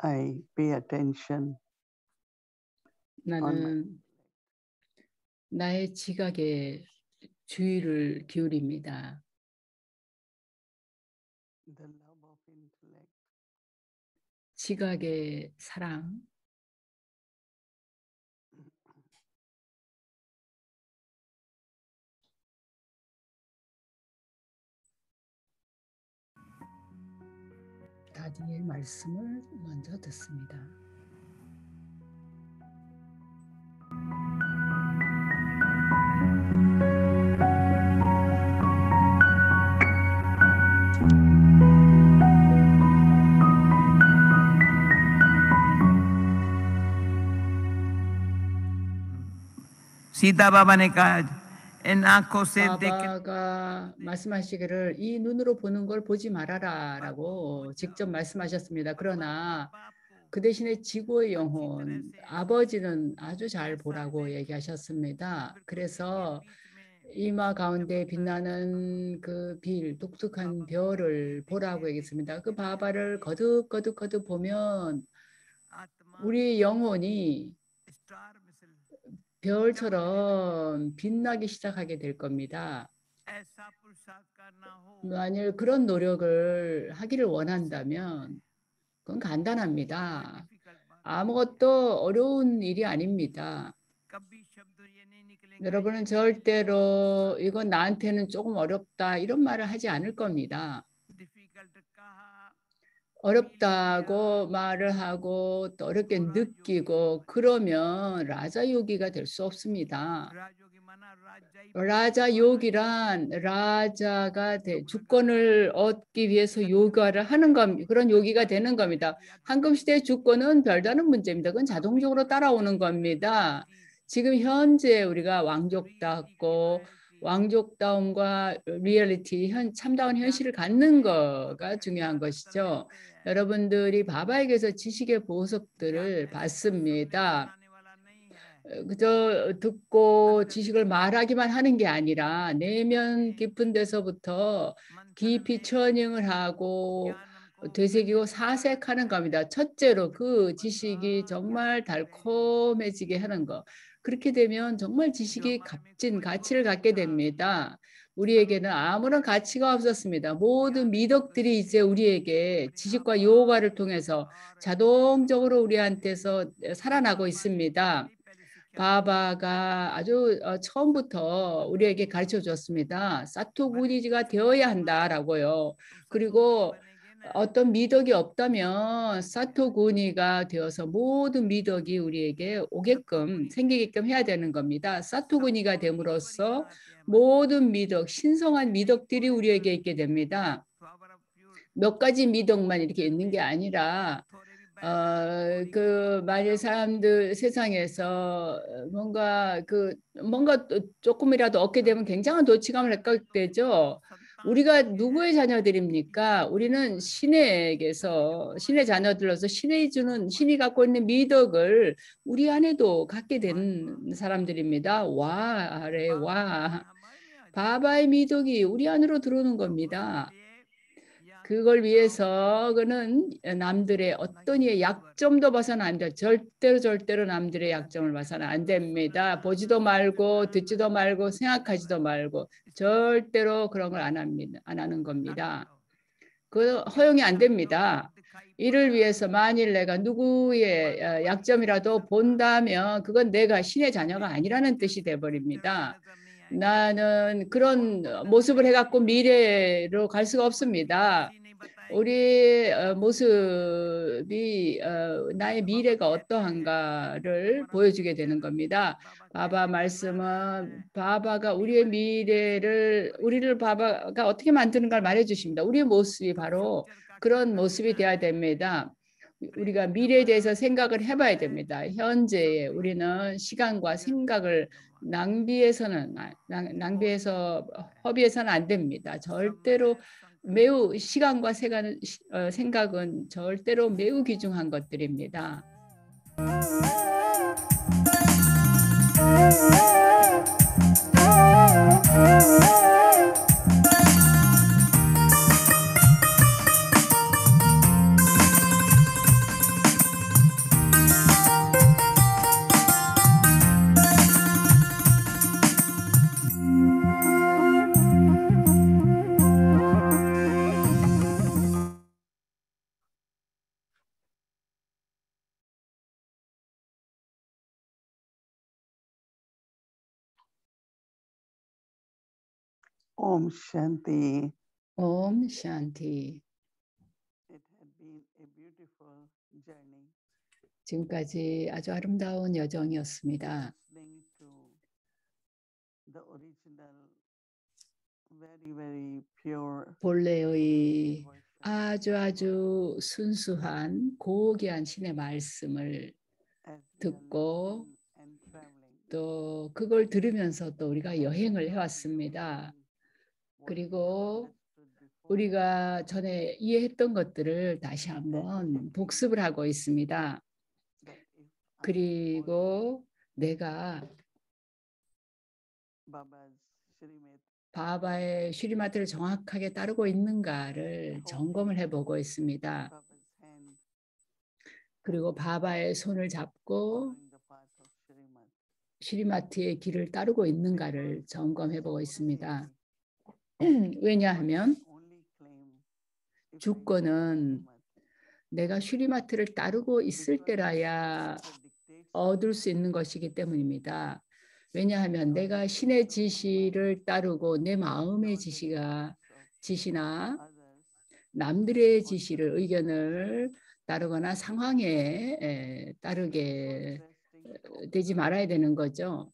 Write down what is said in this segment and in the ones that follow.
I pay attention on my 나는 나의 지각에 주의를 기울입니다. the love of intellect. 지각의 사랑, 다디의 말씀을 먼저 듣습니다. सीता बाबा ने कहा इन आंखों से देख 바바가 말씀하시기를 이 눈으로 보는 걸 보지 말아라라고 직접 말씀하셨습니다. 그러나 그 대신에 지구의 영혼, 아버지는 아주 잘 보라고 얘기하셨습니다. 그래서 이마 가운데 빛나는 그 독특한 별을 보라고 얘기했습니다. 그 바바를 거듭 보면 우리 영혼이 별처럼 빛나기 시작하게 될 겁니다. 만일 그런 노력을 하기를 원한다면 그건 간단합니다. 아무것도 어려운 일이 아닙니다. 여러분은 절대로 이건 나한테는 조금 어렵다 이런 말을 하지 않을 겁니다. 어렵다고 말을 하고 또 어렵게 느끼고 그러면 라자요기가 될 수 없습니다. 라자요기란 라자가 주권을 얻기 위해서 요가를 하는 그런 요기가 되는 겁니다. 황금시대의 주권은 별다른 문제입니다. 그건 자동적으로 따라오는 겁니다. 지금 현재 우리가 왕족답고 왕족다움과 리얼리티, 참다운 현실을 갖는 거가 중요한 것이죠. 여러분들이 바바에게서 지식의 보석들을 받습니다. 그저 듣고 지식을 말하기만 하는 게 아니라 내면 깊은 데서부터 깊이 처닝을 하고 되새기고 사색하는 겁니다. 첫째로 그 지식이 정말 달콤해지게 하는 거. 그렇게 되면 정말 지식이 값진 가치를 갖게 됩니다. 우리에게는 아무런 가치가 없었습니다. 모든 미덕들이 이제 우리에게 지식과 요가를 통해서 자동적으로 우리한테서 살아나고 있습니다. 바바가 아주 처음부터 우리에게 가르쳐 줬습니다. 사토구니지가 되어야 한다라고요. 그리고 어떤 미덕이 없다면 사토구니가 되어서 모든 미덕이 우리에게 오게끔 생기게끔 해야 되는 겁니다. 사토구니가 됨으로써 모든 미덕, 신성한 미덕들이 우리에게 있게 됩니다. 몇 가지 미덕만 이렇게 있는 게 아니라 만일 사람들 세상에서 뭔가 조금이라도 얻게 되면 굉장한 도취감을 갖게 되죠. 우리가 누구의 자녀들입니까? 우리는 신의 자녀들로서 신이 갖고 있는 미덕을 우리 안에도 갖게 된 사람들입니다. 와. 바바의 미덕이 우리 안으로 들어오는 겁니다. 그걸 위해서 그는 남들의 어떤 이의 약점도 봐서는 안 돼요. 절대로 남들의 약점을 봐서는 안 됩니다. 보지도 말고 듣지도 말고 생각하지도 말고 절대로 그런 걸 안 하는 겁니다. 그 허용이 안 됩니다. 이를 위해서 만일 내가 누구의 약점이라도 본다면 그건 내가 신의 자녀가 아니라는 뜻이 돼버립니다. 나는 그런 모습을 해갖고 미래로 갈 수가 없습니다. 우리 모습이 나의 미래가 어떠한가를 보여주게 되는 겁니다. 바바 말씀은 바바가 우리의 우리를 바바가 어떻게 만드는가를 말해주십니다. 우리의 모습이 바로 그런 모습이 되어야 됩니다. 우리가 미래에 대해서 생각을 해봐야 됩니다. 현재에 우리는 시간과 생각을 낭비해서 허비해서는 안 됩니다. 절대로 매우 시간과 생각은 절대로 매우 귀중한 것들입니다. Om Shanti. 옴 샨티. It had been a beautiful journey. 지금까지 아주 아름다운 여정이었습니다. Listening to the original, very, very pure 본래의 version 아주 순수한 고귀한 신의 말씀을 as we are 듣고 listening and traveling. 또 그걸 들으면서 또 우리가 여행을 해왔습니다. 그리고 우리가 전에 이해했던 것들을 다시 한번 복습을 하고 있습니다. 그리고 내가 바바의 슈리마트를 정확하게 따르고 있는가를 점검을 해보고 있습니다. 그리고 바바의 손을 잡고 슈리마트의 길을 따르고 있는가를 점검해보고 있습니다. 왜냐하면 주권은 내가 슈리마트를 따르고 있을 때라야 얻을 수 있는 것이기 때문입니다. 왜냐하면 내가 신의 지시를 따르고 내 마음의 지시나 남들의 지시를 의견을 따르거나 상황에 따르게 되지 말아야 되는 거죠.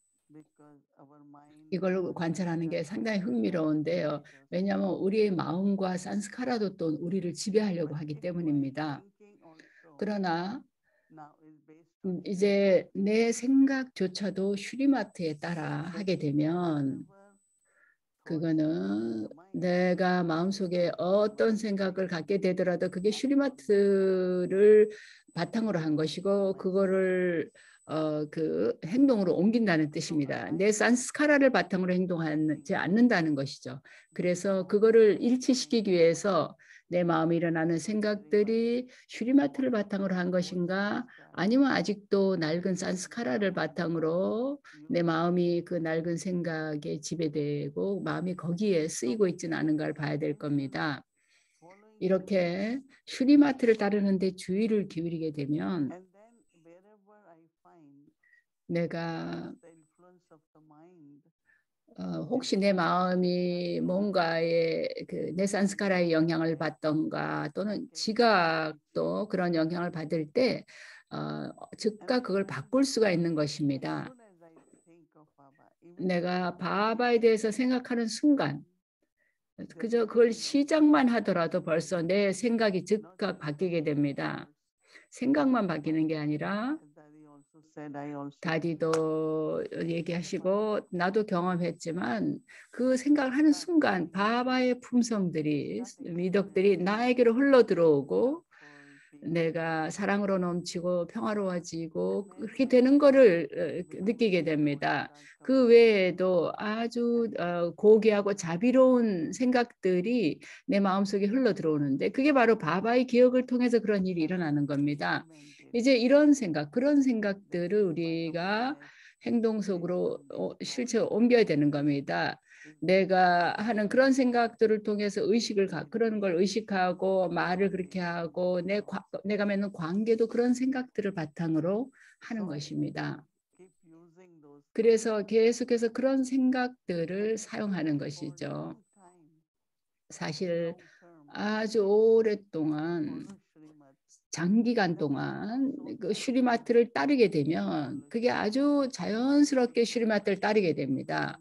이걸 관찰하는 게 상당히 흥미로운데요. 왜냐하면 우리의 마음과 산스카라도 또 우리를 지배하려고 하기 때문입니다. 그러나 이제 내 생각조차도 슈리마트에 따라 하게 되면 그거는 내가 마음속에 어떤 생각을 갖게 되더라도 그게 슈리마트를 바탕으로 한 것이고 그거를 그 행동으로 옮긴다는 뜻입니다. 내 산스카라를 바탕으로 행동하지 않는다는 것이죠. 그래서 그거를 일치시키기 위해서 내 마음에 일어나는 생각들이 슈리마트를 바탕으로 한 것인가 아니면 아직도 낡은 산스카라를 바탕으로 내 마음이 그 낡은 생각에 지배되고 마음이 거기에 쓰이고 있지는 않은가를 봐야 될 겁니다. 이렇게 슈리마트를 따르는데 주의를 기울이게 되면 내가 혹시 내 마음이 뭔가에 내 산스카라의 영향을 받던가 또는 지각도 그런 영향을 받을 때 즉각 그걸 바꿀 수가 있는 것입니다. 내가 바바에 대해서 생각하는 순간 그저 그걸 시작만 하더라도 벌써 내 생각이 즉각 바뀌게 됩니다. 생각만 바뀌는 게 아니라 다디도 얘기하시고 나도 경험했지만 그 생각을 하는 순간 바바의 품성들이 미덕들이 나에게로 흘러들어오고 내가 사랑으로 넘치고 평화로워지고 그렇게 되는 거를 느끼게 됩니다. 그 외에도 아주 고귀하고 자비로운 생각들이 내 마음속에 흘러들어오는데 그게 바로 바바의 기억을 통해서 그런 일이 일어나는 겁니다. 이제 이런 생각, 그런 생각들을 우리가 행동 속으로 실제 옮겨야 되는 겁니다. 내가 하는 그런 생각들을 통해서 그런 걸 의식하고 말을 그렇게 하고 내가 맺는 관계도 그런 생각들을 바탕으로 하는 것입니다. 그래서 계속해서 그런 생각들을 사용하는 것이죠. 사실 아주 오랫동안 장기간 동안 그 슈리마트를 따르게 되면 그게 아주 자연스럽게 슈리마트를 따르게 됩니다.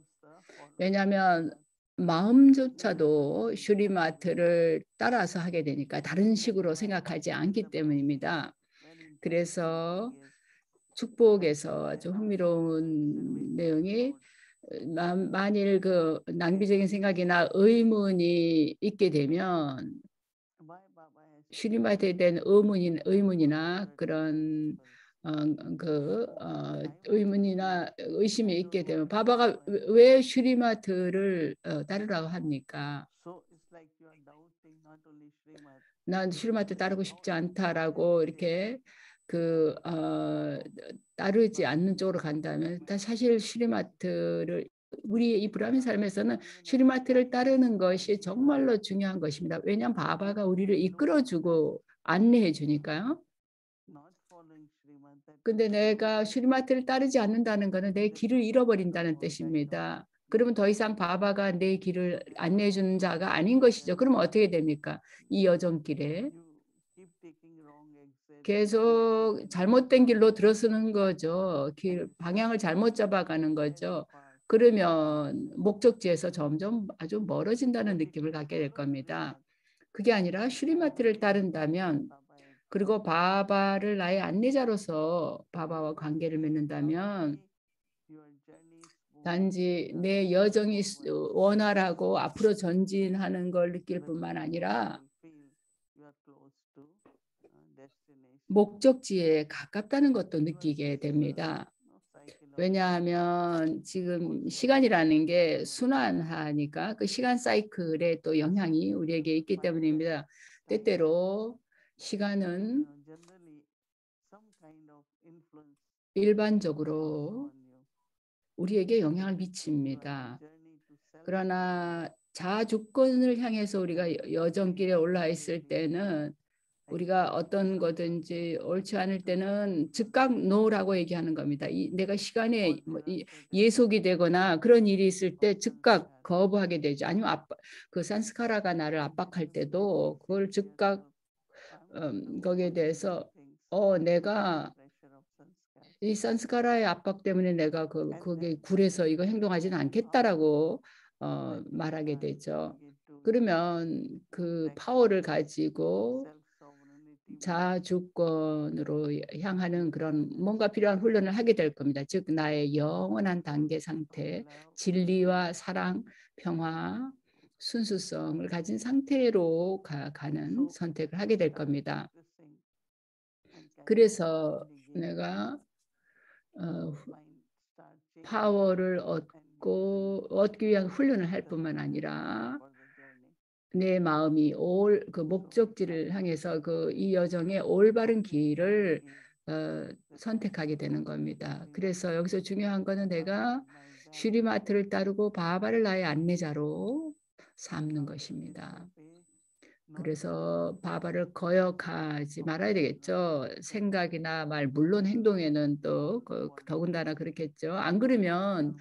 왜냐하면 마음조차도 슈리마트를 따라서 하게 되니까 다른 식으로 생각하지 않기 때문입니다. 그래서 축복에서 아주 흥미로운 내용이 만일 그 낭비적인 생각이나 의문이 있게 되면 슈리마트에 대한 의문이나 그런 의문이나 의심이 있게 되면 바바가 왜 슈리마트를 따르라고 합니까? 난 슈리마트 따르고 싶지 않다라고 이렇게 따르지 않는 쪽으로 간다면 사실 슈리마트를 우리 이 브라민 삶에서는 슈리마트를 따르는 것이 정말로 중요한 것입니다. 왜냐하면 바바가 우리를 이끌어주고 안내해 주니까요. 근데 내가 슈리마트를 따르지 않는다는 것은 내 길을 잃어버린다는 뜻입니다. 그러면 더 이상 바바가 내 길을 안내해 주는 자가 아닌 것이죠. 그러면 어떻게 됩니까? 이 여정길에 계속 잘못된 길로 들어서는 거죠. 방향을 잘못 잡아가는 거죠. 그러면 목적지에서 점점 아주 멀어진다는 느낌을 갖게 될 겁니다. 그게 아니라 슈리마트를 따른다면, 그리고 바바를 나의 안내자로서 바바와 관계를 맺는다면, 단지 내 여정이 원활하고 앞으로 전진하는 걸 느낄 뿐만 아니라 목적지에 가깝다는 것도 느끼게 됩니다. 왜냐하면 지금 시간이라는 게 순환하니까 그 시간 사이클에 또 영향이 우리에게 있기 때문입니다. 때때로 시간은 일반적으로 우리에게 영향을 미칩니다. 그러나 자주권을 향해서 우리가 여정길에 올라 있을 때는, 우리가 어떤 거든지 옳지 않을 때는 즉각 노라고 얘기하는 겁니다. 내가 시간에 예속이 되거나 그런 일이 있을 때 즉각 거부하게 되죠. 아니면 그 산스카라가 나를 압박할 때도 그걸 즉각 거기에 대해서 내가 이 산스카라의 압박 때문에 내가 거기에 굴해서 이거 행동하지는 않겠다라고 말하게 되죠. 그러면 그 파워를 가지고 자주권으로 향하는 그런 뭔가 필요한 훈련을 하게 될 겁니다. 즉 나의 영원한 단계 상태, 진리와 사랑, 평화, 순수성을 가진 상태로 가는 선택을 하게 될 겁니다. 그래서 내가 파워를 얻기 위한 훈련을 할 뿐만 아니라 내 마음이 그 목적지를 향해서 이 여정의 올바른 길을 선택하게 되는 겁니다. 그래서 여기서 중요한 거는 내가 슈리마트를 따르고 바바를 나의 안내자로 삼는 것입니다. 그래서 바바를 거역하지 말아야 되겠죠. 생각이나 말, 물론 행동에는 또 더군다나 그렇겠죠. 안 그러면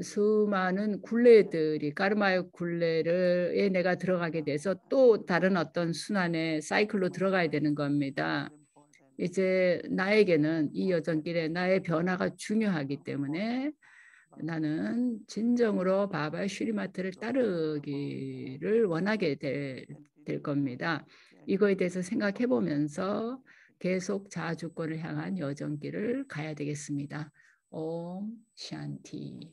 수많은 굴레들이, 까르마의 굴레에 내가 들어가게 돼서 또 다른 어떤 순환의 사이클로 들어가야 되는 겁니다. 이제 나에게는 이 여정길에 나의 변화가 중요하기 때문에 나는 진정으로 바바의 슈리마트를 따르기를 원하게 될 겁니다. 이거에 대해서 생각해 보면서 계속 자아주권을 향한 여정길을 가야 되겠습니다. 옴 샨티.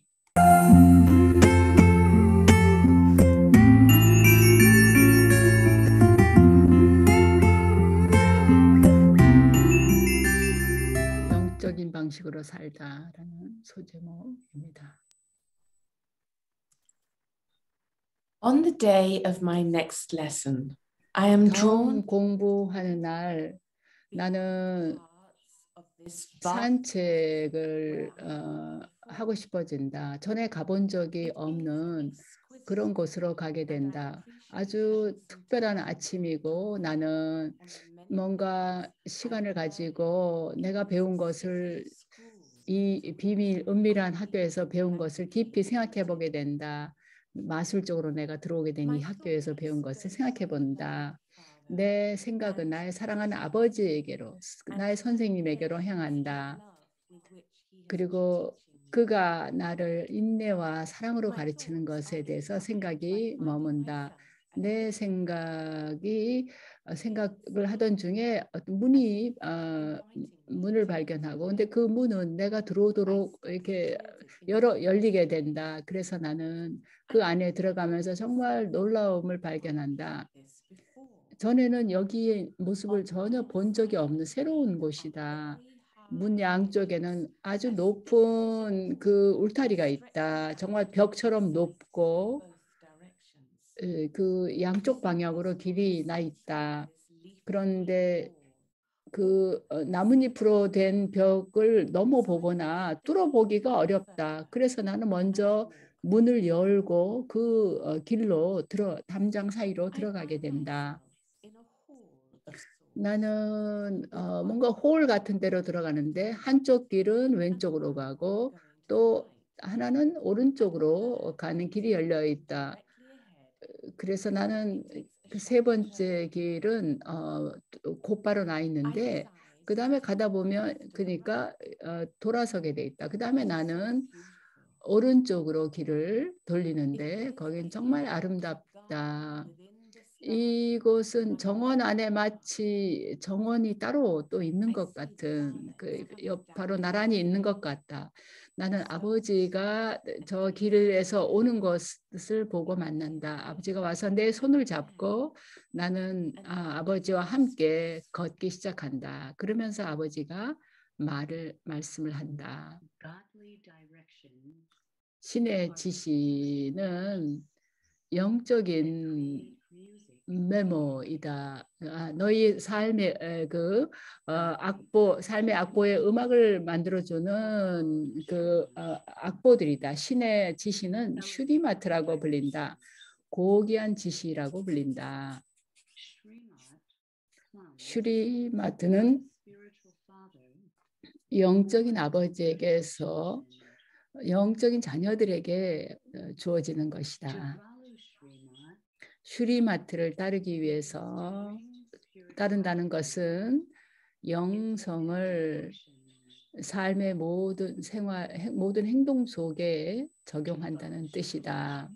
영적인 방식으로 살다라는 소제목입니다. On the day of my next lesson, I am drawn 공부하는 날 나는 산책을 하고 싶어진다. 전에 가본 적이 없는 그런 곳으로 가게 된다. 아주 특별한 아침이고 나는 뭔가 시간을 가지고 내가 배운 것을 이 은밀한 학교에서 배운 것을 깊이 생각해 보게 된다. 마술적으로 내가 들어오게 된 이 학교에서 배운 것을 생각해 본다. 내 생각은 나의 사랑하는 아버지에게로, 나의 선생님에게로 향한다. 그리고 그가 나를 인내와 사랑으로 가르치는 것에 대해서 생각이 머문다. 내 생각을 하던 중에 어떤 문을 발견하고, 근데 그 문은 내가 들어오도록 이렇게 열리게 된다. 그래서 나는 그 안에 들어가면서 정말 놀라움을 발견한다. 전에는 여기의 모습을 전혀 본 적이 없는 새로운 곳이다. 문 양쪽에는 아주 높은 그 울타리가 있다. 정말 벽처럼 높고 그 양쪽 방향으로 길이 나 있다. 그런데 그 나뭇잎으로 된 벽을 넘어보거나 뚫어보기가 어렵다. 그래서 나는 먼저 문을 열고 그 길로 담장 사이로 들어가게 된다. 나는 뭔가 홀 같은 데로 들어가는데 한쪽 길은 왼쪽으로 가고 또 하나는 오른쪽으로 가는 길이 열려 있다. 그래서 나는 그 세 번째 길은 곧바로 나 있는데 그 다음에 가다 보면 그러니까 돌아서게 돼 있다. 그 다음에 나는 오른쪽으로 길을 돌리는데 거긴 정말 아름답다. 이곳은 정원 안에 마치 정원이 따로 또 있는 것 같은 바로 나란히 있는 것 같다. 나는 아버지가 저 길에서 오는 것을 보고 만난다. 아버지가 와서 내 손을 잡고 나는 아버지와 함께 걷기 시작한다. 그러면서 아버지가 말씀을 한다. 신의 지시는 영적인 메모이다. 너희 삶의 삶의 악보의 음악을 만들어주는 그 악보들이다. 신의 지시는 슈리마트라고 불린다. 고귀한 지시라고 불린다. 슈리마트는 영적인 아버지에게서 영적인 자녀들에게 주어지는 것이다. 슈리마트를 따르기 위해서 따른다는 것은 영성을 삶의 모든 행동 속에 적용한다는 뜻이다.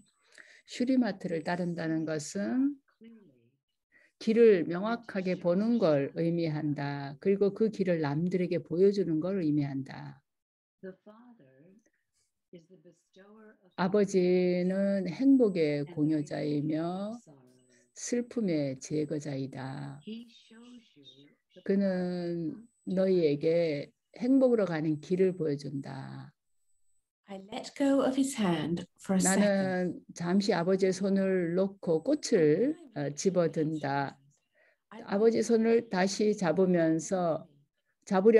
슈리마트를 따른다는 것은 길을 명확하게 보는 걸 의미한다. 그리고 그 길을 남들에게 보여주는 걸 의미한다. 아버지는 행복의 공여자이며 슬픔의 제거자이다. 그는 너희에게 행복으로 가는 길을 보여준다. I let go of his hand for a second. 나는 잠시 아버지의 손을 놓고 꽃을 집어든다. 아버지 손을 다시 잡으려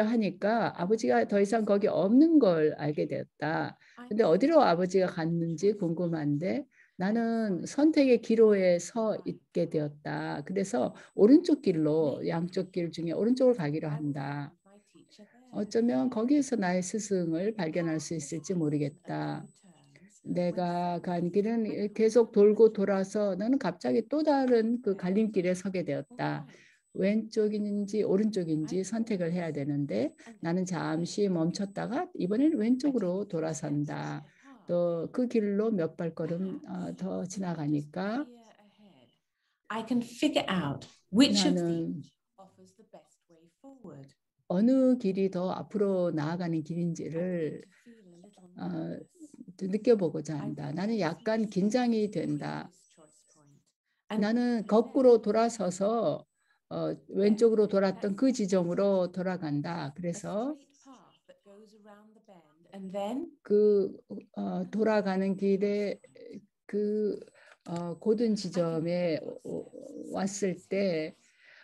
하니까 아버지가 더 이상 거기 없는 걸 알게 되었다. 근데 어디로 아버지가 갔는지 궁금한데 나는 선택의 기로에 서 있게 되었다. 그래서 오른쪽 길로 양쪽 길 중에 오른쪽을 가기로 한다. 어쩌면 거기에서 나의 스승을 발견할 수 있을지 모르겠다. 내가 간 길은 계속 돌고 돌아서 나는 갑자기 또 다른 그 갈림길에 서게 되었다. 왼쪽인지 오른쪽인지 선택을 해야 되는데 나는 잠시 멈췄다가 이번에는 왼쪽으로 돌아선다. 또 그 길로 몇 발걸음 더 지나가니까 I can figure out which of 나는 these offers the best way forward. 어느 길이 더 앞으로 나아가는 길인지를 느껴보고자 한다. 나는 약간 긴장이 된다. 나는 거꾸로 돌아서서 왼쪽으로 돌았던 그 지점으로 돌아간다. 그래서 돌아가는 길에 고든 지점에 왔을 때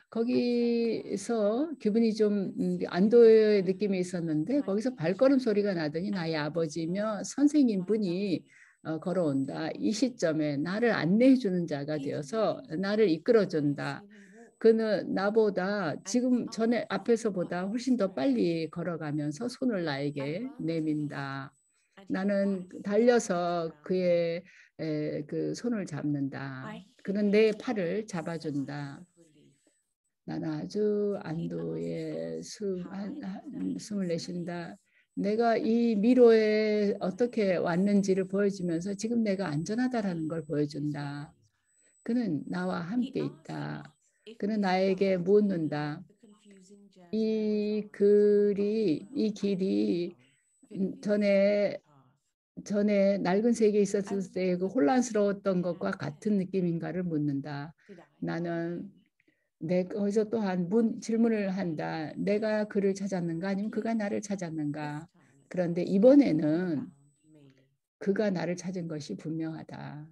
거기서 기분이 좀 안도의 느낌이 있었는데 거기서 발걸음 소리가 나더니 나의 아버지며 선생님 분이 걸어온다. 이 시점에 나를 안내해 주는 자가 되어서 나를 이끌어 준다. 그는 나보다 지금 전에 앞에서보다 훨씬 더 빨리 걸어가면서 손을 나에게 내민다. 나는 달려서 그의 그 손을 잡는다. 그는 내 팔을 잡아준다. 나는 아주 안도의 숨을 내쉰다. 내가 이 미로에 어떻게 왔는지를 보여주면서 지금 내가 안전하다라는 걸 보여준다. 그는 나와 함께 있다. 그는 나에게 묻는다. 이 길이 전에 낡은 세계에 있었을 때 그 혼란스러웠던 것과 같은 느낌인가를 묻는다. 나는 거기서 또한 질문을 한다. 내가 그를 찾았는가 아니면 그가 나를 찾았는가. 그런데 이번에는 그가 나를 찾은 것이 분명하다.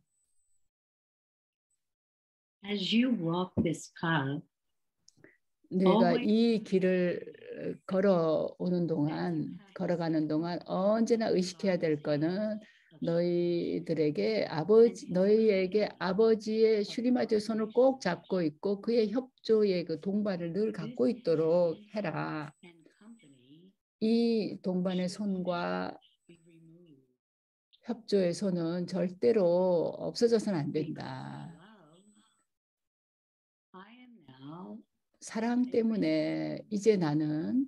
As you walk this path, 내가 이 길을 걸어가는 동안 언제나 의식해야 될 거는 너희에게 아버지의 슈리마트의 손을 꼭 잡고 있고 그의 협조의 그 동반을 늘 갖고 있도록 해라. 이 동반의 손과 협조의 손은 절대로 없어져서는 안 된다. 사랑 때문에 이제 나는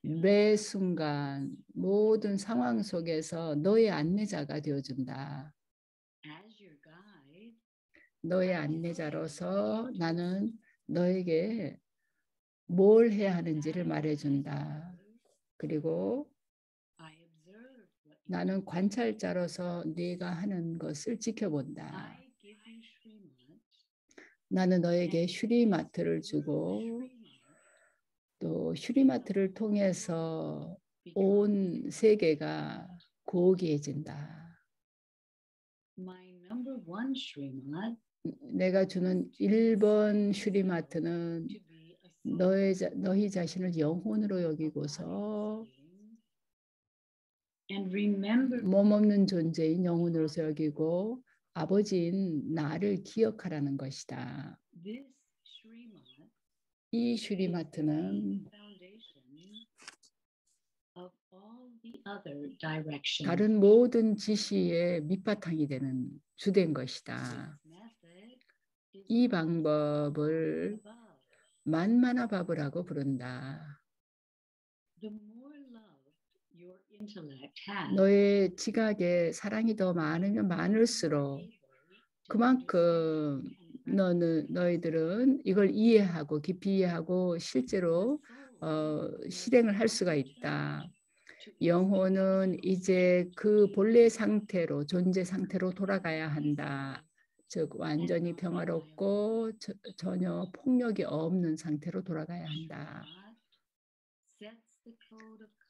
매 순간 모든 상황 속에서 너의 안내자가 되어준다. 너의 안내자로서 나는 너에게 뭘 해야 하는지를 말해준다. 그리고 나는 관찰자로서 네가 하는 것을 지켜본다. 나는 너에게 슈리마트를 주고 또 슈리마트를 통해서 온 세계가 고귀해진다. 내가 주는 1번 슈리마트는 너희 자신을 영혼으로 여기고서 몸 없는 존재인 영혼으로서 여기고 아버지인 나를 기억하라는 것이다. 이 슈리마트는 다른 모든 지시의 밑바탕이 되는 주된 것이다. 이 방법을 만마나바브라고 부른다. 너의 지각에 사랑이 더 많으면 많을수록 그만큼 너희들은 이걸 이해하고 깊이 이해하고 실제로 실행을 할 수가 있다. 영혼은 이제 그 본래 상태로 존재 상태로 돌아가야 한다. 즉 완전히 평화롭고 전혀 폭력이 없는 상태로 돌아가야 한다.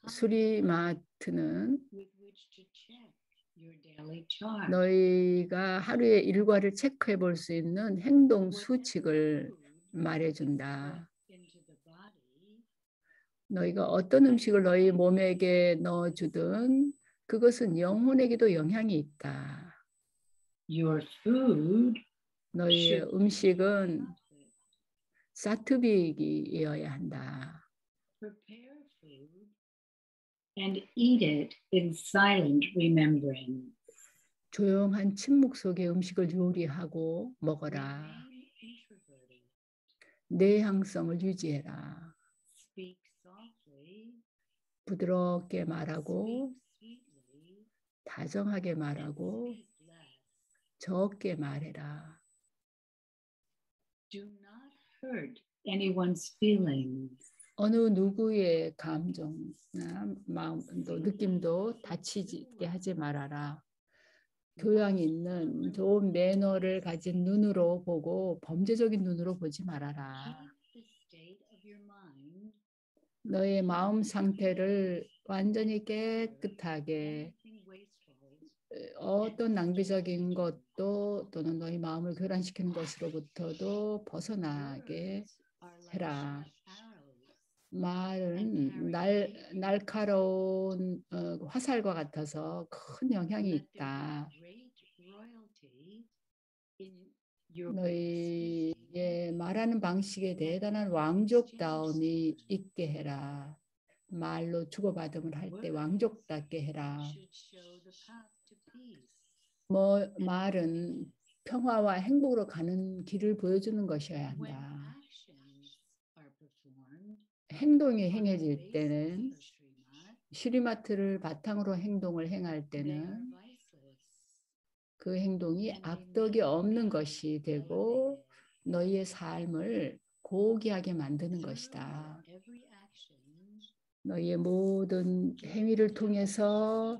수리마트는 너희가 하루의 일과를 체크해 볼 수 있는 행동 수칙을 말해준다. 너희가 어떤 음식을 너희 몸에게 넣어주든 그것은 영혼에게도 영향이 있다. 너희의 음식은 사트빅이어야 한다. And eat it in silent remembrance. 조용한 침묵 속에 음식을 요리하고 먹어라. 내향성을 유지해라. 부드럽게 말하고 다정하게 말하고 적게 말해라. Do not hurt anyone's feelings. 어느 누구의 감정이나 마음도 느낌도 다치게 하지 말아라. 교양 있는 좋은 매너를 가진 눈으로 보고 범죄적인 눈으로 보지 말아라. 너의 마음 상태를 완전히 깨끗하게 어떤 낭비적인 것도 또는 너희 마음을 교란시키는 것으로부터도 벗어나게 해라. 말은 날카로운 화살과 같아서 큰 영향이 있다. 너희의 말하는 방식에 대단한 왕족다움이 있게 해라. 말로 주고받음을 할 때 왕족답게 해라. 말은 평화와 행복으로 가는 길을 보여주는 것이어야 한다. 행동이 행해질 때는 슈리마트를 바탕으로 행동을 행할 때는 그 행동이 악덕이 없는 것이 되고 너희의 삶을 고귀하게 만드는 것이다. 너희의 모든 행위를 통해서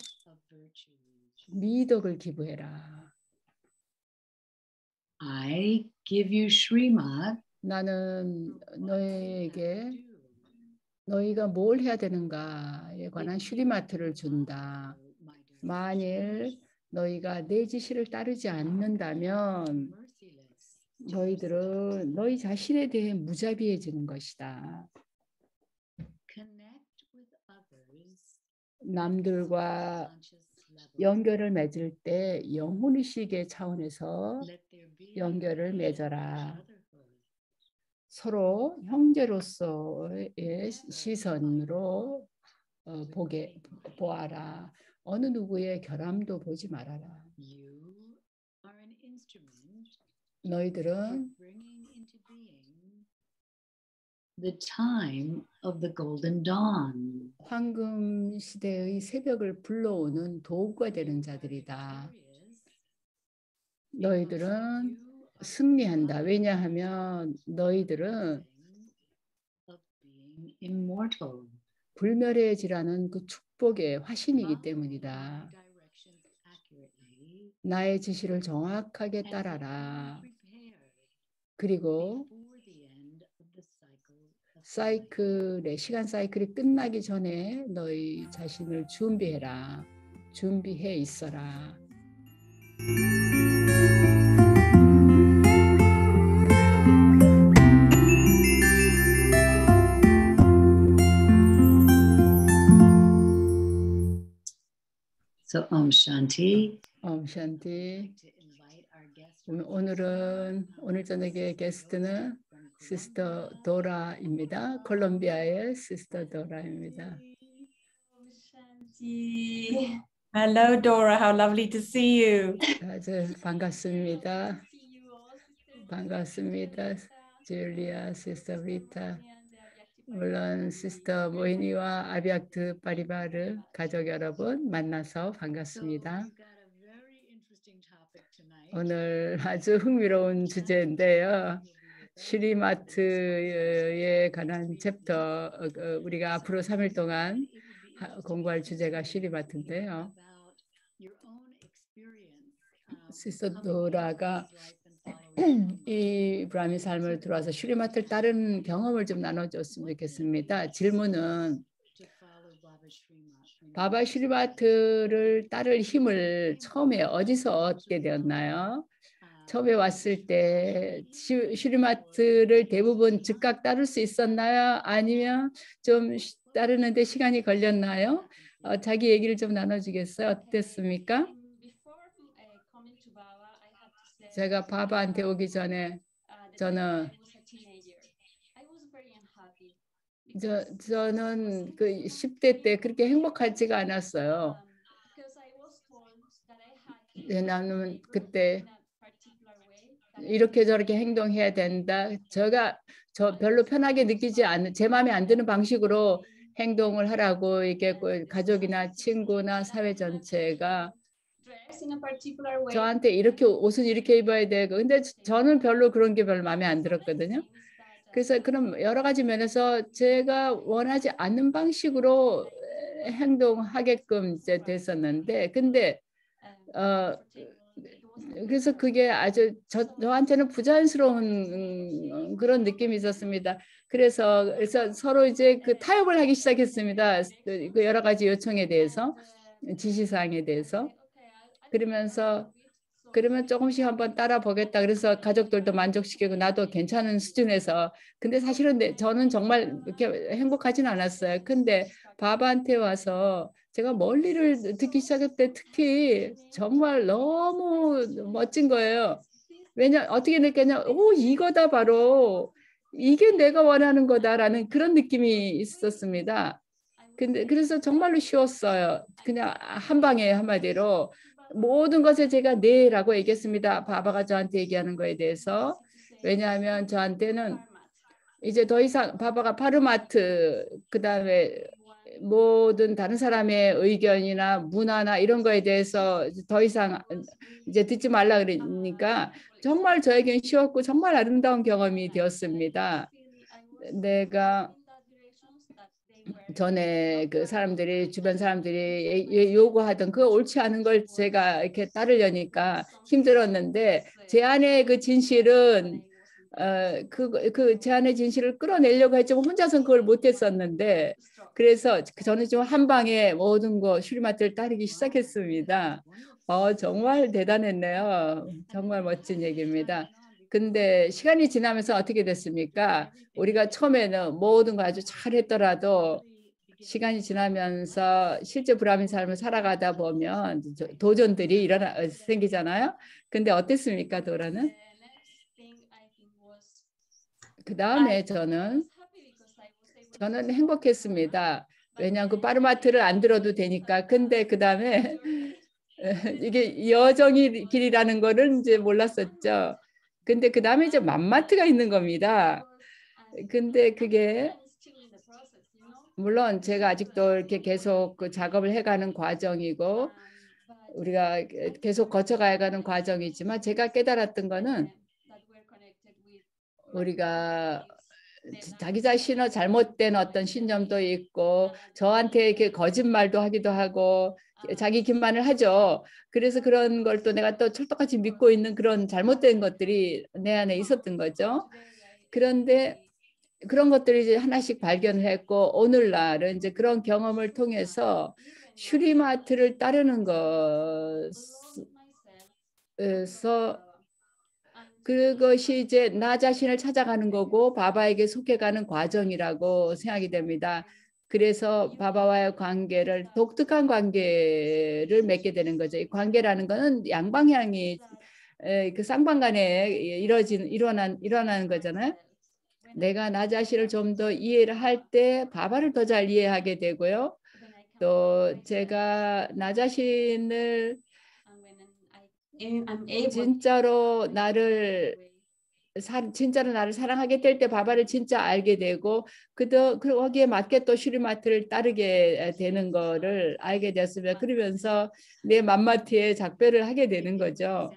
미덕을 기부해라. I give you Srimad. 나는 너에게 너희가 뭘 해야 되는가에 관한 슈리마트를 준다. 만일 너희가 내 지시를 따르지 않는다면 너희들은 너희 자신에 대해 무자비해지는 것이다. 남들과 연결을 맺을 때 영혼의식의 차원에서 연결을 맺어라. 서로 형제로서의 시선으로 보아라. 어느 누구의 결함도 보지 말아라. You are an instrument 너희들은 for bringing into being the time of the golden dawn. 황금 시대의 새벽을 불러오는 도구가 되는 자들이다. 너희들은 승리한다. 왜냐하면 너희들은 Immortal. 불멸해지라는 그 축복의 화신이기 때문이다. 나의 지시를 정확하게 따라라. 그리고 사이클의 시간 사이클이 끝나기 전에 너희 자신을 준비해라. 준비해 있어라. So Shanti. 옴샨티. 오늘 저녁의 게스트는 시스터 도라입니다. 콜롬비아의 시스터 도라입니다. Hello, Dora. How lovely to see you. 아주 반갑습니다. 반갑습니다. 줄리아, 시스터 리타. 물론 시스터 모이니와 아비악트 파리바르 가족 여러분 만나서 반갑습니다. 오늘 아주 흥미로운 주제인데요. 시리마트에 관한 챕터 우리가 앞으로 3일 동안 공부할 주제가 시리마트인데요. 시스터 도라가 이 브라미 삶을 들어와서 시리마트를 따른 경험을 좀 나눠줬으면 좋겠습니다. 질문은 바바 시리마트를 따를 힘을 처음에 어디서 얻게 되었나요? 처음에 왔을 때 시리마트를 대부분 즉각 따를 수 있었나요? 아니면 좀 따르는데 시간이 걸렸나요? 자기 얘기를 좀 나눠주겠어요? 어땠습니까? 제가 바바한테 오기 전에 저는 그 10대 때 그렇게 행복하지가 않았어요. 나는 그때 이렇게 저렇게 행동해야 된다. 저 별로 편하게 느끼지 않는 제 마음에 안 드는 방식으로 행동을 하라고 이게 가족이나 친구나 사회 전체가 저한테 이렇게 옷은 이렇게 입어야 되고 근데 저는 별로 그런 게 별로 마음에 안 들었거든요. 그래서 그럼 여러 가지 면에서 제가 원하지 않는 방식으로 행동하게끔 이제 됐었는데 근데 그래서 그게 아주 저한테는 부자연스러운 그런 느낌이 있었습니다. 그래서 서로 이제 그 타협을 하기 시작했습니다. 그 여러 가지 요청에 대해서 지시사항에 대해서 그러면 조금씩 한번 따라 보겠다. 그래서 가족들도 만족시키고 나도 괜찮은 수준에서 근데 사실은 저는 정말 이렇게 행복하진 않았어요. 근데 바바한테 와서 제가 멀리를 듣기 시작할 때 특히 정말 너무 멋진 거예요. 어떻게 느꼈냐? 오, 이거다 바로 이게 내가 원하는 거다라는 그런 느낌이 있었습니다. 근데 그래서 정말로 쉬웠어요. 그냥 한 방에 한마디로 모든 것에 제가 네라고 얘기했습니다. 바바가 저한테 얘기하는 거에 대해서. 왜냐하면 저한테는 이제 더 이상 바바가 파르마트 그다음에 모든 다른 사람의 의견이나 문화나 이런 거에 대해서 더 이상 이제 듣지 말라 그러니까 정말 저에게는 쉬웠고 정말 아름다운 경험이 되었습니다. 내가 전에 그 사람들이 주변 사람들이 요구하던 그 옳지 않은 걸 제가 이렇게 따르려니까 힘들었는데 제 안의 그 진실은 제 안의 진실을 끌어내려고 했지만 혼자서는 그걸 못했었는데 그래서 저는 좀 한 방에 모든 거 슈리마트를 따르기 시작했습니다. 정말 대단했네요. 정말 멋진 얘기입니다. 근데 시간이 지나면서 어떻게 됐습니까? 우리가 처음에는 모든 거 아주 잘했더라도 시간이 지나면서 실제 브라민 삶을 살아가다 보면 도전들이 생기잖아요. 근데 어땠습니까, 도라는? 그 다음에 저는 행복했습니다. 왜냐하면 그 파르마트를 안 들어도 되니까. 근데 그 다음에 이게 여정의 길이라는 거를 이제 몰랐었죠. 근데 그 다음에 이제 맘마트가 있는 겁니다. 근데 그게 물론 제가 아직도 이렇게 계속 그 작업을 해가는 과정이고 우리가 계속 거쳐가야하는 과정이지만 제가 깨달았던 거는 우리가 자기 자신의 잘못된 어떤 신념도 있고 저한테 이렇게 거짓말도 하기도 하고 자기 기만을 하죠. 그래서 그런 걸 또 내가 또 철떡같이 믿고 있는 그런 잘못된 것들이 내 안에 있었던 거죠. 그런데 그런 것들을 이제 하나씩 발견을 했고 오늘날은 이제 그런 경험을 통해서 슈리마트를 따르는 것에서 그것이 이제 나 자신을 찾아가는 거고 바바에게 속해가는 과정이라고 생각이 됩니다. 그래서 바바와의 관계를 독특한 관계를 맺게 되는 거죠. 이 관계라는 거는 양방향이 그 쌍방간에 일어나는 거잖아요. 내가 나 자신을 좀 더 이해를 할 때 바바를 더 잘 이해하게 되고요. 또 제가 나 자신을 진짜로 나를 사랑하게 될 때 바바를 진짜 알게 되고 거기에 맞게 또 슈리마트를 따르게 되는 거를 알게 되었으면 그러면서 내 맘마트에 작별을 하게 되는 거죠.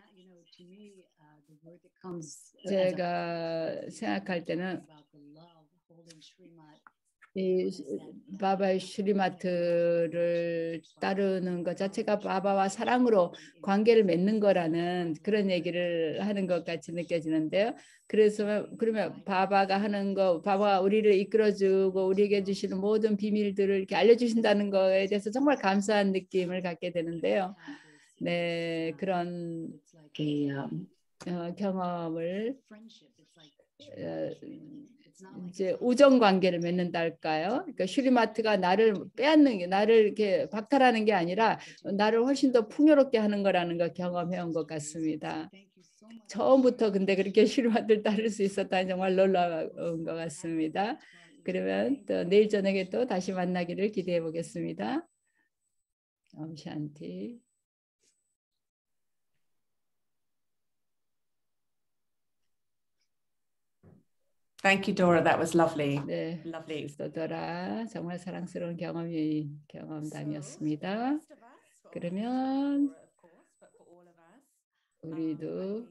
제가 생각할 때는 이 바바의 슈리마트를 따르는 것 자체가 바바와 사랑으로 관계를 맺는 거라는 그런 얘기를 하는 것 같이 느껴지는데요. 그래서 그러면 바바가 하는 거, 바바가 우리를 이끌어주고 우리에게 주시는 모든 비밀들을 이렇게 알려주신다는 거에 대해서 정말 감사한 느낌을 갖게 되는데요. 네, 그런 경험을 이제 우정 관계를 맺는다 할까요? 그러니까 슈리마트가 나를 빼앗는 게 나를 이렇게 박탈하는 게 아니라 나를 훨씬 더 풍요롭게 하는 거라는 걸 경험해 온 것 같습니다. 처음부터 근데 그렇게 슈리마트를 따를 수 있었다니 정말 놀라운 것 같습니다. 그러면 또 내일 저녁에 또 다시 만나기를 기대해 보겠습니다. 옴샨티. Thank you, Dora. That was lovely. 네, Lovely. 도더라 정말 사랑스러운 경험담이었습니다. 그러면 우리도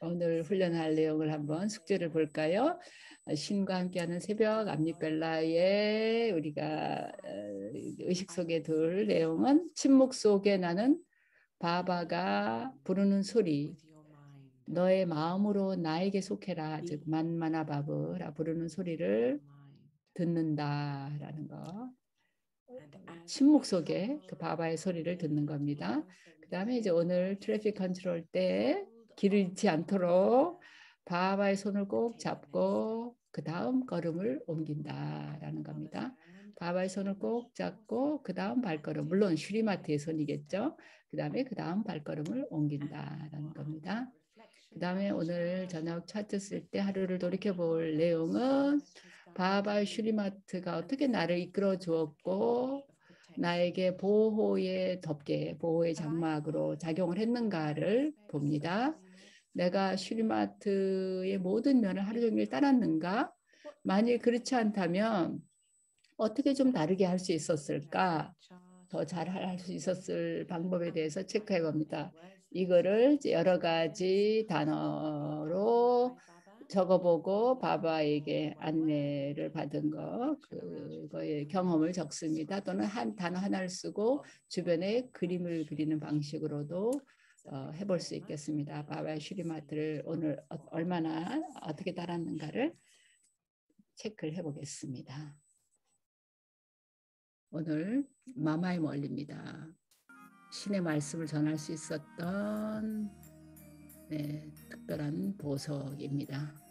오늘 훈련할 내용을 한번 숙제를 볼까요? 신과 함께하는 새벽 암립벨라의 우리가 의식 속에 둘 내용은 침묵 속에 나는 바바가 부르는 소리 너의 마음으로 나에게 속해라 즉 만마나바브라 부르는 소리를 듣는다라는 거. 침묵 속에 그 바바의 소리를 듣는 겁니다. 그 다음에 이제 오늘 트래픽 컨트롤 때 길을 잃지 않도록 바바의 손을 꼭 잡고 그 다음 걸음을 옮긴다라는 겁니다. 바바의 손을 꼭 잡고 그 다음 발걸음 물론 슈리마트의 손이겠죠. 그 다음에 그 다음 발걸음을 옮긴다라는 겁니다. 그 다음에 오늘 저녁 차트 쓸 때 하루를 돌이켜 볼 내용은 바바 슈리마트가 어떻게 나를 이끌어 주었고 나에게 보호의 덮개, 보호의 장막으로 작용을 했는가를 봅니다. 내가 슈리마트의 모든 면을 하루 종일 따랐는가? 만일 그렇지 않다면 어떻게 좀 다르게 할 수 있었을까? 더 잘 할 수 있었을 방법에 대해서 체크해 봅니다. 이거를 여러 가지 단어로 적어보고 바바에게 안내를 받은 그거의 경험을 적습니다. 또는 한 단어 하나를 쓰고 주변에 그림을 그리는 방식으로도 해볼 수 있겠습니다. 바바의 슈리마트를 오늘 얼마나 어떻게 따랐는가를 체크를 해보겠습니다. 오늘 마마의 멀리입니다. 신의 말씀을 전할 수 있었던 특별한 보석입니다.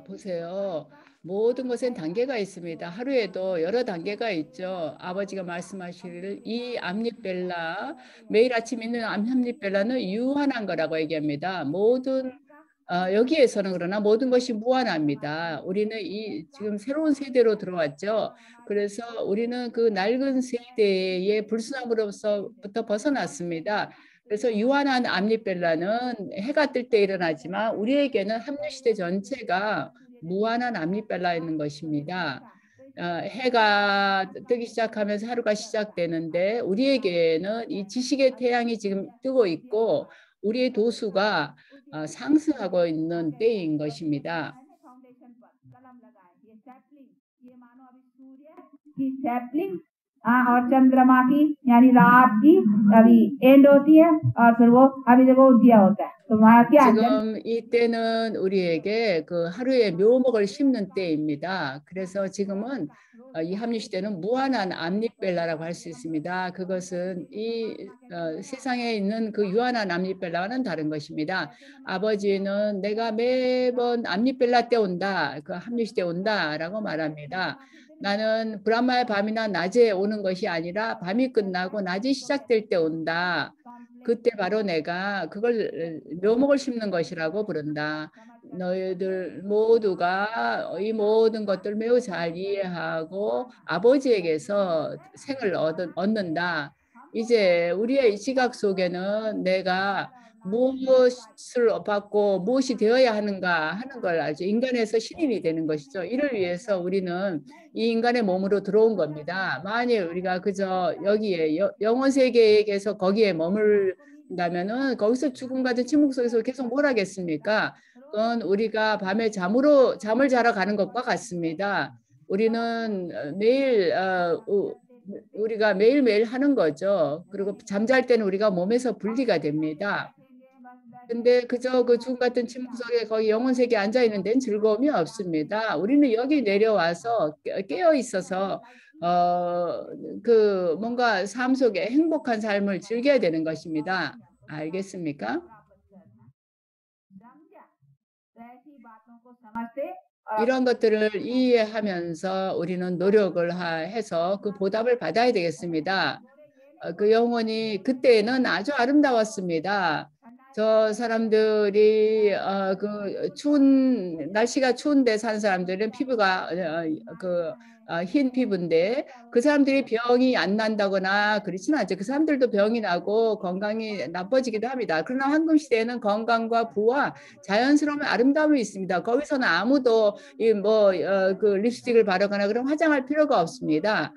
보세요. 모든 것엔 단계가 있습니다. 하루에도 여러 단계가 있죠. 아버지가 말씀하시기를 이 암립벨라, 매일 아침 있는 암립벨라는 유한한 거라고 얘기합니다. 모든 여기에서는 그러나 모든 것이 무한합니다. 우리는 지금 새로운 세대로 들어왔죠. 그래서 우리는 그 낡은 세대의 불순함으로부터 벗어났습니다. 그래서 유한한 암립벨라는 해가 뜰 때 일어나지만 우리에게는 합류시대 전체가 무한한 암립벨라 있는 것입니다. 해가 뜨기 시작하면서 하루가 시작되는데 우리에게는 이 지식의 태양이 지금 뜨고 있고 우리의 도수가 상승하고 있는 때인 것입니다. और चंद्रमा की यानी रात की अभी एंड होती है और फिर वो अभी जब वो दिया होता है तो वहाँ क्या 지금 이때는 우리에게 그 하루의 묘목을 심는 때입니다. 그래서 지금은 이 합류 시대는 무한한 암립벨라라고 할 수 있습니다. 그것은 이 세상에 있는 그 유한한 암립벨라와는 다른 것입니다. 아버지는 내가 매번 암립벨라 때 온다, 그 합류 시대 온다라고 말합니다. 나는 브라마의 밤이나 낮에 오는 것이 아니라 밤이 끝나고 낮이 시작될 때 온다. 그때 바로 내가 그걸 묘목을 심는 것이라고 부른다. 너희들 모두가 이 모든 것들 매우 잘 이해하고 아버지에게서 생을 얻는다. 이제 우리의 시각 속에는 내가 무엇을 받고 무엇이 되어야 하는가 하는 걸 알죠. 인간에서 신인이 되는 것이죠. 이를 위해서 우리는 이 인간의 몸으로 들어온 겁니다. 만일 우리가 그저 여기에 영혼 세계에서 거기에 머물다면은 거기서 죽음 같은 침묵 속에서 계속 뭘 하겠습니까? 그건 우리가 밤에 잠을 자러 가는 것과 같습니다. 우리는 매일 우리가 매일매일 하는 거죠. 그리고 잠잘 때는 우리가 몸에서 분리가 됩니다. 근데 그저 그 죽음 같은 침묵 속에 거기 영혼 세계에 앉아 있는 데는 즐거움이 없습니다. 우리는 여기 내려와서 깨어 있어서 그 뭔가 삶 속에 행복한 삶을 즐겨야 되는 것입니다. 알겠습니까? 이런 것들을 이해하면서 우리는 노력을 해서 그 보답을 받아야 되겠습니다. 그 영혼이 그때는 아주 아름다웠습니다. 저 사람들이 그 추운 날씨가 추운데 산 사람들은 피부가 흰 피부인데 그 사람들이 병이 안 난다거나 그렇지는 않죠. 그 사람들도 병이 나고 건강이 나빠지기도 합니다. 그러나 황금 시대에는 건강과 부와 자연스러운 아름다움이 있습니다. 거기서는 아무도 그 립스틱을 바르거나 그런 화장할 필요가 없습니다.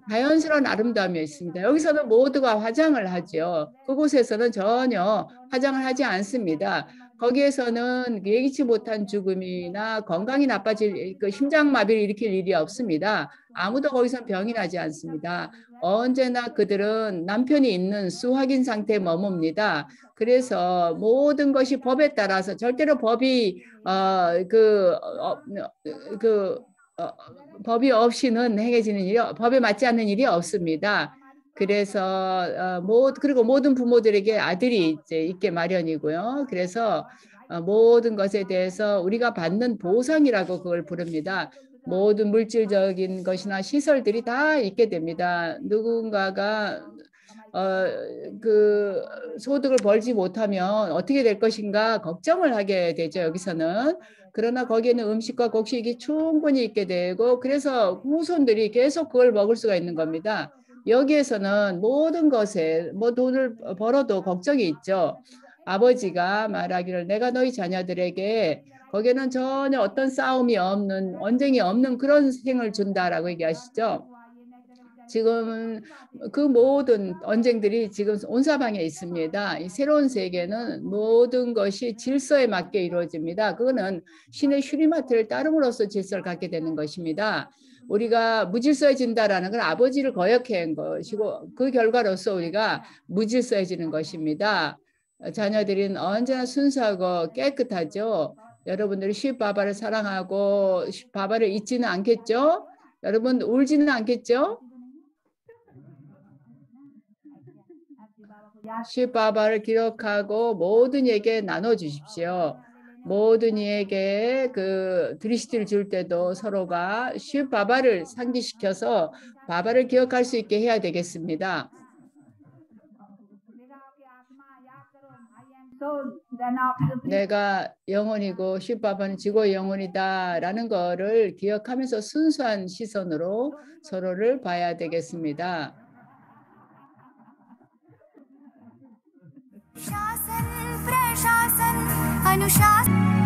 자연스러운 아름다움이 있습니다. 여기서는 모두가 화장을 하죠. 그곳에서는 전혀 화장을 하지 않습니다. 거기에서는 예기치 못한 죽음이나 건강이 나빠질 심장마비를 일으킬 일이 없습니다. 아무도 거기서 병이 나지 않습니다. 언제나 그들은 남편이 있는 수확인 상태에 머뭅니다. 그래서 모든 것이 법에 따라서 절대로 법이 법이 없이는 행해지는 일이 법에 맞지 않는 일이 없습니다. 그래서 그리고 모든 부모들에게 아들이 이제 있게 마련이고요. 그래서 모든 것에 대해서 우리가 받는 보상이라고 그걸 부릅니다. 모든 물질적인 것이나 시설들이 다 있게 됩니다. 누군가가 그 소득을 벌지 못하면 어떻게 될 것인가 걱정을 하게 되죠. 여기서는. 그러나 거기에는 음식과 곡식이 충분히 있게 되고 그래서 후손들이 계속 그걸 먹을 수가 있는 겁니다. 여기에서는 모든 것에 돈을 벌어도 걱정이 있죠. 아버지가 말하기를 내가 너희 자녀들에게 거기에는 전혀 어떤 싸움이 없는 언쟁이 없는 그런 생을 준다라고 얘기하시죠. 지금 그 모든 언쟁들이 지금 온 사방에 있습니다. 이 새로운 세계는 모든 것이 질서에 맞게 이루어집니다. 그거는 신의 슈리마트를 따름으로써 질서를 갖게 되는 것입니다. 우리가 무질서해진다라는 건 아버지를 거역해 한 것이고 그 결과로서 우리가 무질서해지는 것입니다. 자녀들은 언제나 순수하고 깨끗하죠. 여러분들이 시바바를 사랑하고 바바를 잊지는 않겠죠? 여러분 울지는 않겠죠? 시바바를 기억하고 모든 에게 나눠주십시오. 모든 이에게 그 드리시티를 줄 때도 서로가 슈 바바를 상기시켜서 바바를 기억할 수 있게 해야 되겠습니다. 내가 영혼이고 슈 바바는 지구의 영혼이다라는 거를 기억하면서 순수한 시선으로 서로를 봐야 되겠습니다. शासन प्रशासन अनुशासन